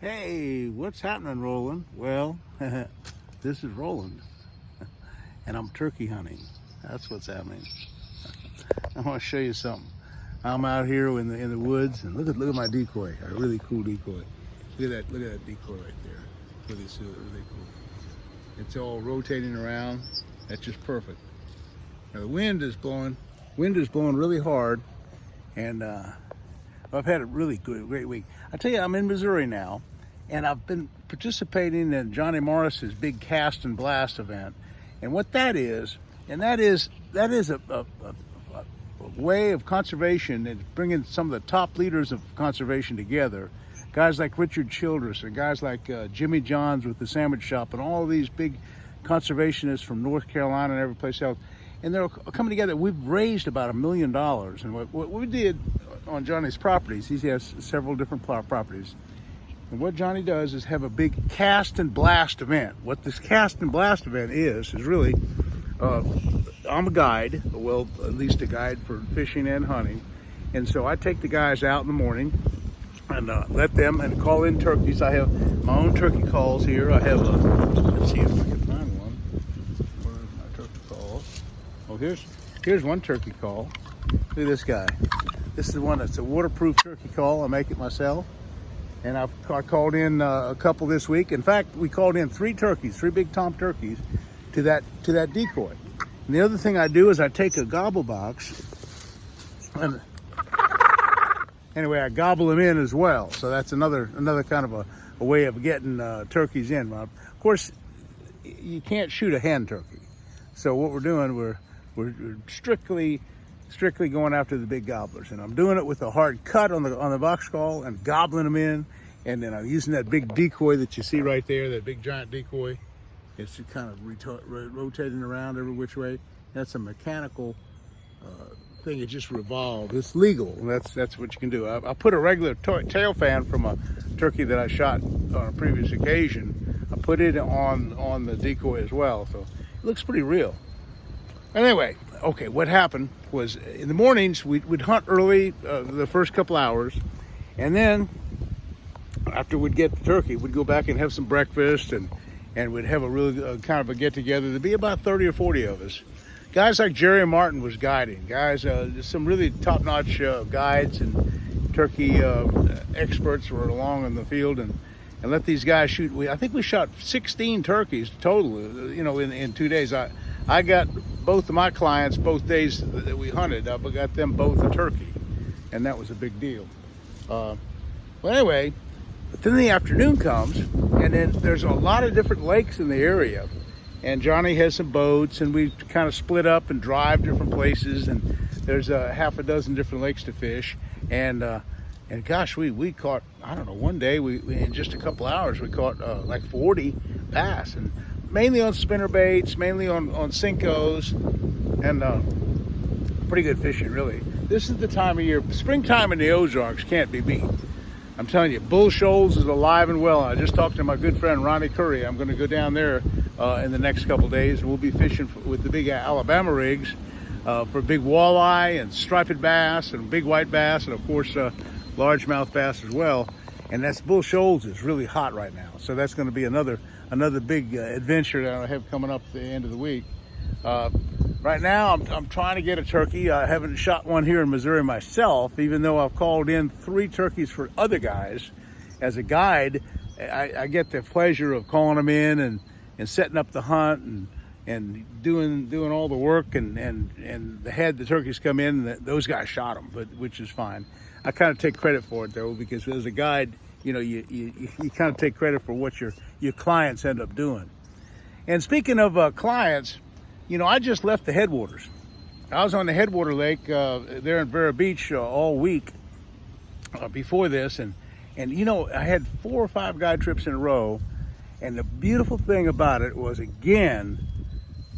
Hey, what's happening, Roland? Well, this is Roland, and I'm turkey hunting. That's what's happening. I want to show you something. I'm out here in the woods, and look at my decoy. A really cool decoy. Look at that decoy right there. Really cool. It's all rotating around. That's just perfect. Now the wind is blowing really hard, and I've had a really great week. I tell you, I'm in Missouri now, and I've been participating in Johnny Morris's big cast and blast event. And what that is a way of conservation and bringing some of the top leaders of conservation together. Guys like Richard Childress and guys like Jimmy Johns with the Sandwich Shop and all these big conservationists from North Carolina and every place else. And they're coming together. We've raised about $1 million. And what we did on Johnny's properties, he has several different properties. And what Johnny does is have a big cast and blast event. What this cast and blast event is really, I'm a guide, well, at least a guide for fishing and hunting. And so I take the guys out in the morning and let them and call in turkeys. I have my own turkey calls here. I have let's see if I can find one. Where's my turkey calls? Oh, here's one turkey call. Look at this guy. This is one that's a waterproof turkey call. I make it myself. And I called in a couple this week. In fact, we called in three big tom turkeys to that decoy. And the other thing I do is I take a gobble box and anyway, I gobble them in as well. So that's another kind of a way of getting turkeys in. Of course, you can't shoot a hen turkey. So what we're doing, we're strictly going after the big gobblers, and I'm doing it with a hard cut on the box call and gobbling them in, and then I'm using that big decoy that you see right there, that big giant decoy. It's kind of rotating around every which way. That's a mechanical thing. It just revolves. It's legal. That's what you can do. I put a regular tail fan from a turkey that I shot on a previous occasion. I put it on the decoy as well, so it looks pretty real. Anyway, okay, what happened was in the mornings we'd hunt early the first couple hours, and then after we'd get the turkey, we'd go back and have some breakfast, and we'd have a really kind of a get-together. There'd be about 30 or 40 of us. Guys like Jerry Martin was guiding. Guys, some really top-notch guides and turkey experts were along in the field and let these guys shoot. I think we shot 16 turkeys total, in 2 days. I got both of my clients, both days that we hunted, I got them both a turkey, and that was a big deal. Well, anyway, but then the afternoon comes, and then there's a lot of different lakes in the area, and Johnny has some boats, and we kind of split up and drive different places, and there's half a dozen different lakes to fish, and gosh, we caught, I don't know, one day we in just a couple hours we caught like 40 bass, and mainly on spinner baits, mainly on Cincos, and pretty good fishing, really. This is the time of year, springtime in the Ozarks can't be beat. I'm telling you, Bull Shoals is alive and well. I just talked to my good friend Ronnie Curry. I'm going to go down there in the next couple days, and we'll be fishing with the big Alabama rigs for big walleye and striped bass and big white bass, and of course largemouth bass as well. And that's Bull Shoals is really hot right now, so that's going to be another big adventure that I have coming up at the end of the week. Right now, I'm trying to get a turkey. I haven't shot one here in Missouri myself, even though I've called in 3 turkeys for other guys. As a guide, I get the pleasure of calling them in and setting up the hunt and doing all the work, and the turkeys come in, and those guys shot them, which is fine. I kind of take credit for it though, because as a guide, you kind of take credit for what your clients end up doing. And speaking of clients, I just left the Headwaters. I was on the Headwater Lake there in Vera Beach all week before this, and I had 4 or 5 guide trips in a row, and the beautiful thing about it was, again,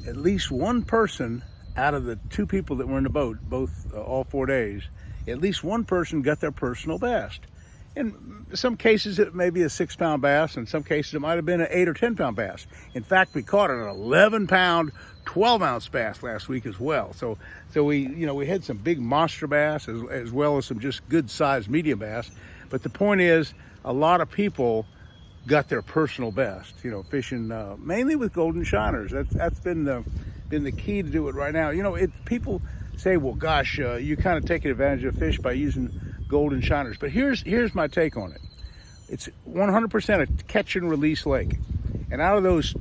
at least one person out of the 2 people that were in the boat, all 4 days, at least one person got their personal best. In some cases, it may be a 6-pound bass. In some cases, it might have been an 8 or 10-pound bass. In fact, we caught an 11-pound, 12-ounce bass last week as well. So we had some big monster bass as well as some just good-sized medium bass. But the point is, a lot of people got their personal best, you know, fishing mainly with golden shiners. That's been the key to do it right now. You know, people say, well, gosh, you kind of taking advantage of fish by using golden shiners. But here's my take on it. It's 100% a catch and release lake. And out of those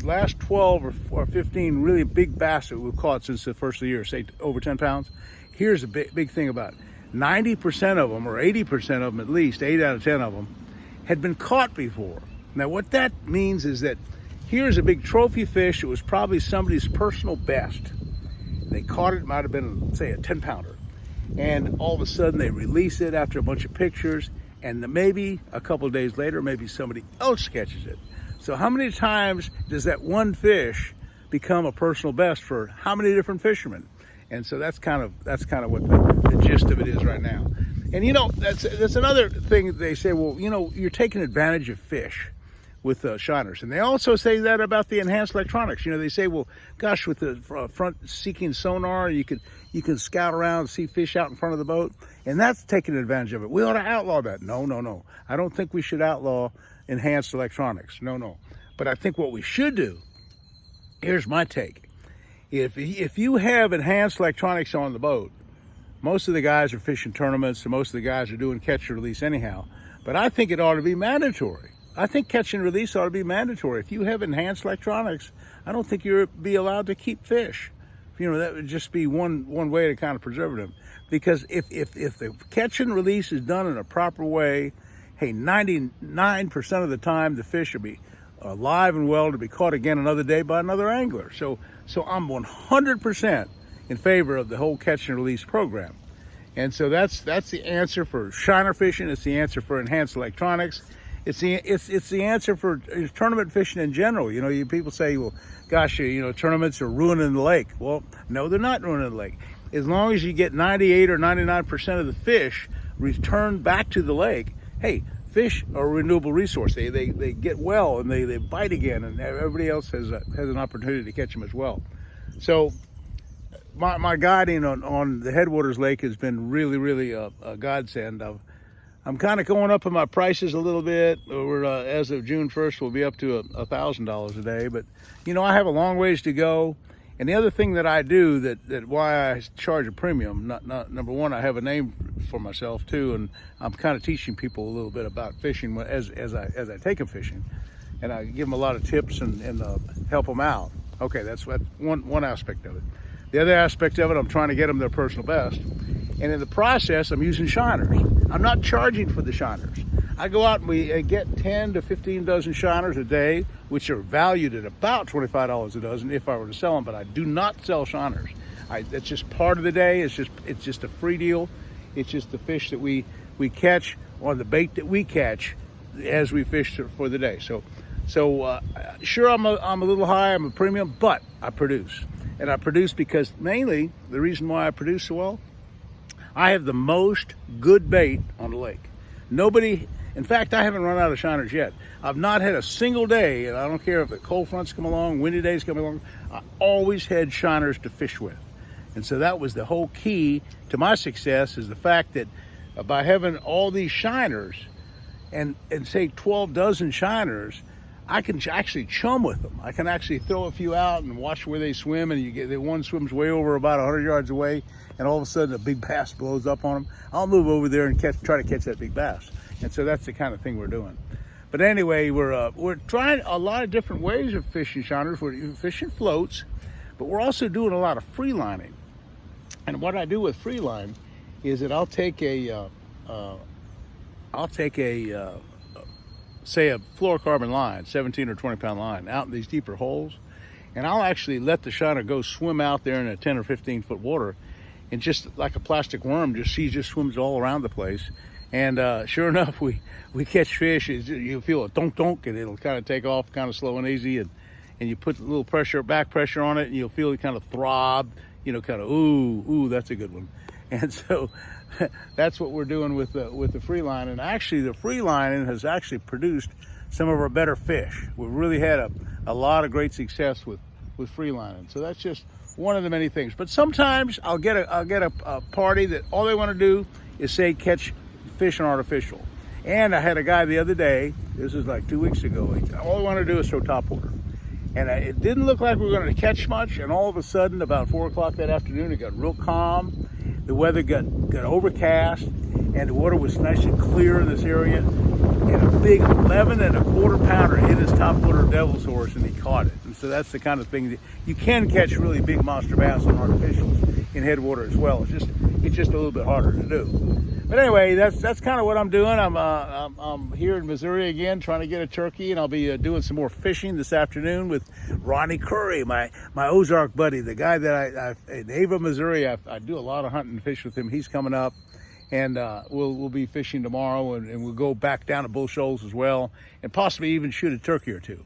last 12 or 15 really big bass that we've caught since the first of the year, say over 10 pounds, here's the big thing about it. 90% of them, or 80% of them at least, 8 out of 10 of them, had been caught before. Now what that means is that here's a big trophy fish. It was probably somebody's personal best. They caught it, might have been, say, a 10-pounder. And all of a sudden they release it after a bunch of pictures, and maybe a couple of days later, maybe somebody else catches it. So how many times does that one fish become a personal best for how many different fishermen? And so that's kind of what the gist of it is right now. And you know, that's another thing that they say, well, you know, you're taking advantage of fish with shiners. And they also say that about the enhanced electronics. You know, they say, well, gosh, with the front-seeking sonar, you can scout around and see fish out in front of the boat, and that's taking advantage of it. We ought to outlaw that. No. I don't think we should outlaw enhanced electronics. No. But I think what we should do, here's my take. If you have enhanced electronics on the boat, most of the guys are fishing tournaments, and most of the guys are doing catch and release anyhow. But I think it ought to be mandatory. I think catch and release ought to be mandatory. If you have enhanced electronics, I don't think you'll be allowed to keep fish. You know, that would just be one way to kind of preserve them. Because if the catch and release is done in a proper way, hey, 99% of the time the fish will be alive and well to be caught again another day by another angler. So I'm 100% in favor of the whole catch and release program. And so that's the answer for shiner fishing. It's the answer for enhanced electronics. It's the answer for tournament fishing in general. You know, people say, well, gosh, you know, tournaments are ruining the lake. Well, no, they're not ruining the lake. As long as you get 98 or 99% of the fish returned back to the lake, hey, fish are a renewable resource. They get well and they bite again, and everybody else has an opportunity to catch them as well. So my guiding on the Headwaters Lake has been really a godsend. I'm kind of going up in my prices a little bit. We're as of June 1st, we'll be up to $1,000 a day. But you know, I have a long ways to go. And the other thing that I do that why I charge a premium, not number one, I have a name for myself too, and I'm kind of teaching people a little bit about fishing as I take them fishing, and I give them a lot of tips and help them out. Okay, that's one aspect of it. The other aspect of it, I'm trying to get them their personal best. And in the process, I'm using shiners. I'm not charging for the shiners. I go out and we get 10 to 15 dozen shiners a day, which are valued at about $25 a dozen if I were to sell them, but I do not sell shiners. That's just part of the day. It's just a free deal. It's just the fish that we catch on the bait that we catch as we fish for the day. So sure, I'm a little high, I'm a premium, but I produce. And I produce because mainly the reason why I produce so well, I have the most good bait on the lake. Nobody, in fact, I haven't run out of shiners yet. I've not had a single day, and I don't care if the cold fronts come along, windy days come along, I always had shiners to fish with. And so that was the whole key to my success, is the fact that by having all these shiners and say 12 dozen shiners, I can actually chum with them. I can actually throw a few out and watch where they swim, and the one swims way over about 100 yards away, and all of a sudden a big bass blows up on them. I'll move over there and try to catch that big bass. And so that's the kind of thing we're doing. But anyway, we're trying a lot of different ways of fishing shiners. We're fishing floats, but we're also doing a lot of freelining. And what I do with freeline is that I'll take say a fluorocarbon line, 17 or 20 pound line, out in these deeper holes, and I'll actually let the shiner go swim out there in a 10 or 15 foot water, and just like a plastic worm, he just swims all around the place. And sure enough, we catch fish. You feel a donk, and it'll kind of take off kind of slow and easy, and you put a little back pressure on it, and you'll feel it kind of throb, you know, kind of, ooh, that's a good one. And so that's what we're doing with the free line. And actually the free lining has actually produced some of our better fish. We've really had a lot of great success with free lining. So that's just one of the many things. But sometimes I'll get a party that all they want to do is say catch fishing artificial. And I had a guy the other day, this was like 2 weeks ago, he said, all I want to do is throw topwater. And it didn't look like we were going to catch much, and all of a sudden, about 4 o'clock that afternoon, it got real calm. The weather got overcast, and the water was nice and clear in this area. And a big 11 1/4 pounder hit his topwater devil's horse, and he caught it. And so that's the kind of thing that you can catch really big monster bass on artificials in Headwater as well. It's just a little bit harder to do. But anyway, that's kind of what I'm doing. I'm here in Missouri again, trying to get a turkey, and I'll be doing some more fishing this afternoon with Ronnie Curry, my Ozark buddy, the guy that in Ava, Missouri. I do a lot of hunting and fish with him. He's coming up, and we'll be fishing tomorrow, and we'll go back down to Bull Shoals as well, and possibly even shoot a turkey or two.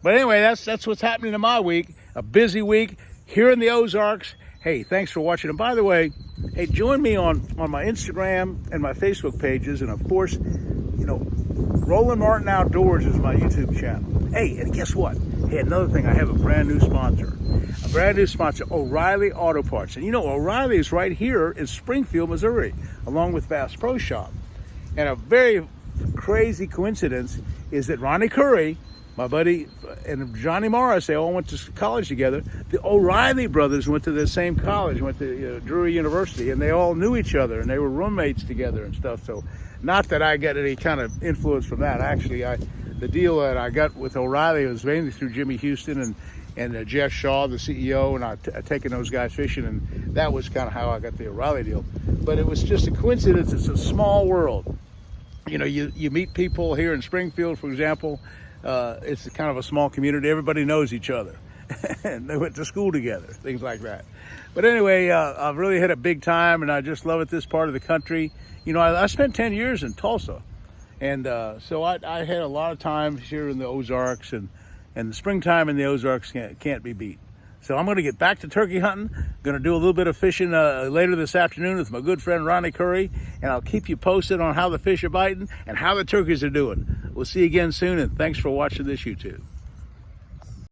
But anyway, that's what's happening in my week. A busy week here in the Ozarks. Hey, thanks for watching. And by the way, hey, join me on my Instagram and my Facebook pages. And of course, Roland Martin Outdoors is my YouTube channel. Hey, and guess what? Hey, another thing, I have a brand new sponsor. O'Reilly Auto Parts. And O'Reilly is right here in Springfield, Missouri, along with Bass Pro Shop. And a very crazy coincidence is that Ronnie Curry, my buddy, and Johnny Morris, they all went to college together. The O'Reilly brothers went to the same college, went to Drury University, and they all knew each other, and they were roommates together and stuff. So not that I got any kind of influence from that. Actually, the deal that I got with O'Reilly was mainly through Jimmy Houston and Jeff Shaw, the CEO, and I taking those guys fishing, and that was kind of how I got the O'Reilly deal. But it was just a coincidence. It's a small world. You meet people here in Springfield, for example. It's kind of a small community. Everybody knows each other. And they went to school together, things like that. But anyway, I've really had a big time, and I just love it, this part of the country. I spent 10 years in Tulsa. And so I had a lot of time here in the Ozarks, and the springtime in the Ozarks can't be beat. So I'm going to get back to turkey hunting. Going to do a little bit of fishing later this afternoon with my good friend Ronnie Curry, and I'll keep you posted on how the fish are biting and how the turkeys are doing. We'll see you again soon, and thanks for watching this YouTube.